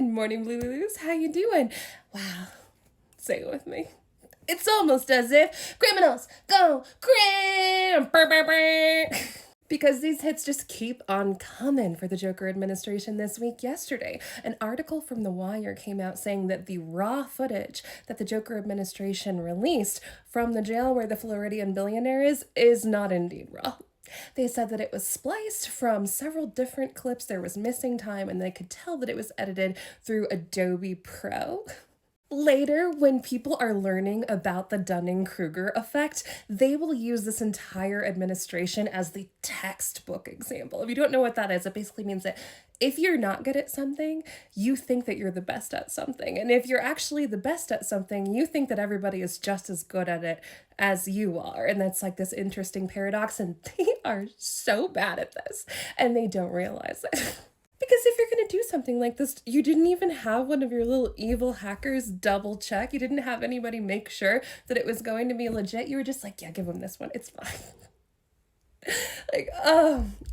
Good morning, Blue Lulus. How you doing? Wow. Say it with me. It's almost as if criminals go crim. Because these hits just keep on coming for the Joker administration this week. Yesterday, an article from The Wire came out saying that the raw footage that the Joker administration released from the jail where the Floridian billionaire is not indeed raw. They said that it was spliced from several different clips, there was missing time, and they could tell that it was edited through Adobe Pro. Later, when people are learning about the Dunning-Kruger effect, they will use this entire administration as the textbook example. If you don't know what that is, it basically means that if you're not good at something, you think that you're the best at something. And if you're actually the best at something, you think that everybody is just as good at it as you are. And that's like this interesting paradox, and they are so bad at this, and they don't realize it. Because if you're going to do something like this, you didn't even have one of your little evil hackers double check. You didn't have anybody make sure that it was going to be legit. You were just like, yeah, give them this one. It's fine.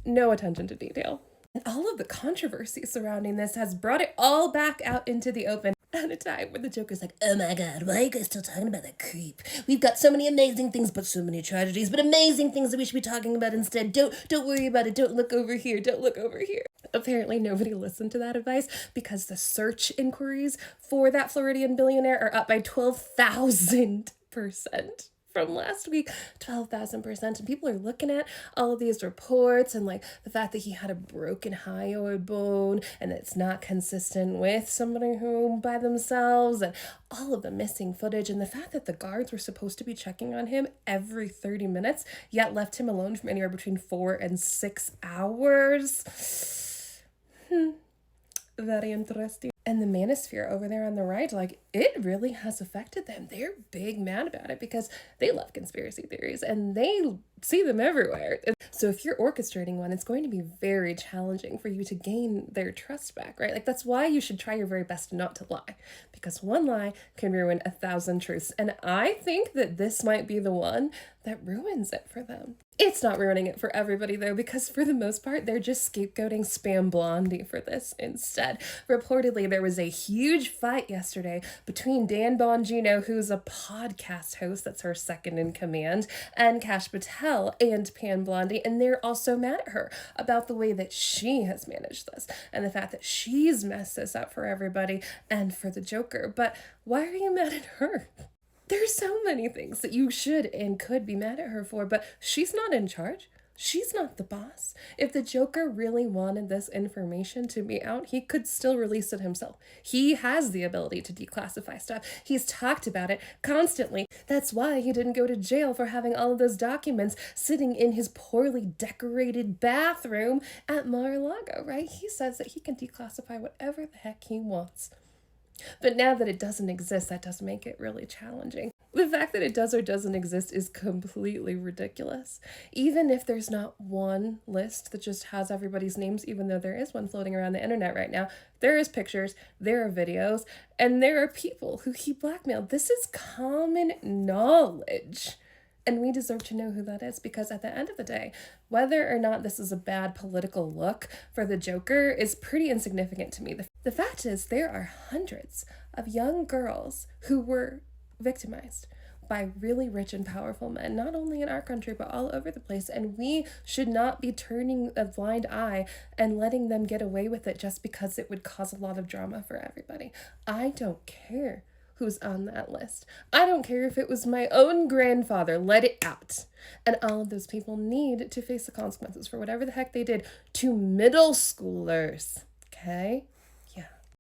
No attention to detail. And all of the controversy surrounding this has brought it all back out into the open at a time where the Joker's like, oh my god, why are you guys still talking about that creep? We've got so many amazing things, but so many tragedies, but amazing things that we should be talking about instead. Don't worry about it. Don't look over here. Don't look over here. Apparently nobody listened to that advice because the search inquiries for that Floridian billionaire are up by 12,000% from last week. 12,000%. And people are looking at all of these reports and like the fact that he had a broken hyoid bone and it's not consistent with somebody who by themselves, and all of the missing footage, and the fact that the guards were supposed to be checking on him every 30 minutes, yet left him alone from anywhere between 4 and 6 hours. Very interesting. And the manosphere over there on the right, like, it really has affected them. They're big mad about it because they love conspiracy theories and they see them everywhere. So if you're orchestrating one, it's going to be very challenging for you to gain their trust back, right? Like, that's why you should try your very best not to lie, because one lie can ruin 1,000 truths. And I think that this might be the one that ruins it for them. It's not ruining it for everybody, though, because for the most part, they're just scapegoating Spam Blondie for this instead. Reportedly, there was a huge fight yesterday between Dan Bongino, who's a podcast host, that's her second in command, and Kash Patel and Pam Blondie, and they're also mad at her about the way that she has managed this and the fact that she's messed this up for everybody and for the Joker. But why are you mad at her? There's so many things that you should and could be mad at her for, but she's not in charge. She's not the boss. If the Joker really wanted this information to be out, he could still release it himself. He has the ability to declassify stuff. He's talked about it constantly. That's why he didn't go to jail for having all of those documents sitting in his poorly decorated bathroom at Mar-a-Lago, right? He says that he can declassify whatever the heck he wants. But now that it doesn't exist, that does make it really challenging. The fact that it does or doesn't exist is completely ridiculous. Even if there's not one list that just has everybody's names, even though there is one floating around the internet right now, there is pictures, there are videos, and there are people who he blackmailed. This is common knowledge. And we deserve to know who that is, because at the end of the day, whether or not this is a bad political look for the Joker is pretty insignificant to me. The fact is, there are hundreds of young girls who were victimized by really rich and powerful men, not only in our country, but all over the place. And we should not be turning a blind eye and letting them get away with it just because it would cause a lot of drama for everybody. I don't care who's on that list. I don't care if it was my own grandfather. Let it out. And all of those people need to face the consequences for whatever the heck they did to middle schoolers. Okay?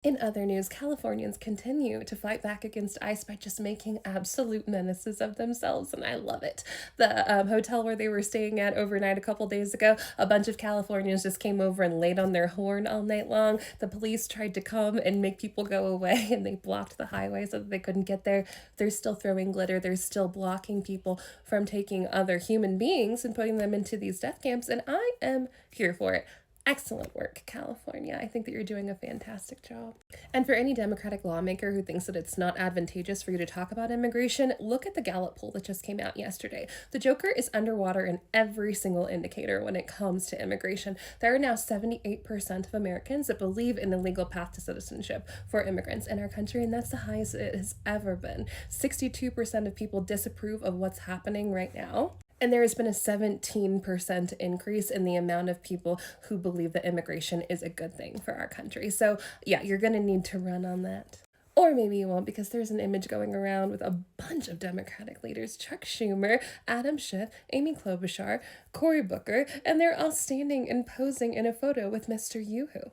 In other news, Californians continue to fight back against ICE by just making absolute menaces of themselves, and I love it. The hotel where they were staying at overnight a couple days ago, a bunch of Californians just came over and laid on their horn all night long. The police tried to come and make people go away, and they blocked the highway so that they couldn't get there. They're still throwing glitter. They're still blocking people from taking other human beings and putting them into these death camps, and I am here for it. Excellent work, California. I think that you're doing a fantastic job. And for any Democratic lawmaker who thinks that it's not advantageous for you to talk about immigration, look at the Gallup poll that just came out yesterday. The Joker is underwater in every single indicator when it comes to immigration. There are now 78% of Americans that believe in the legal path to citizenship for immigrants in our country, and that's the highest it has ever been. 62% of people disapprove of what's happening right now. And there has been a 17% increase in the amount of people who believe that immigration is a good thing for our country. So, yeah, you're going to need to run on that. Or maybe you won't, because there's an image going around with a bunch of Democratic leaders: Chuck Schumer, Adam Schiff, Amy Klobuchar, Cory Booker, and they're all standing and posing in a photo with Mr. Yoo-hoo.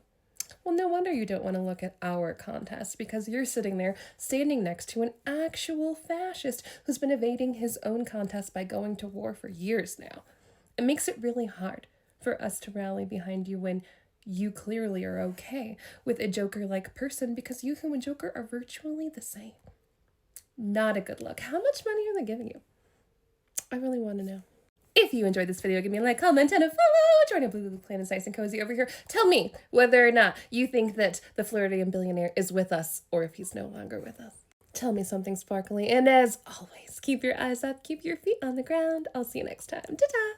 Well, no wonder you don't want to look at our contest, because you're sitting there standing next to an actual fascist who's been evading his own contest by going to war for years now. It makes it really hard for us to rally behind you when you clearly are okay with a Joker-like person, because Yoo-hoo and Joker are virtually the same. Not a good look. How much money are they giving you? I really want to know. If you enjoyed this video, give me a like, comment, and a follow. Join a Blue Planet Nice and Cozy over here. Tell me whether or not you think that the Floridian billionaire is with us, or if he's no longer with us. Tell me something sparkly. And as always, keep your eyes up, keep your feet on the ground. I'll see you next time. Ta-ta!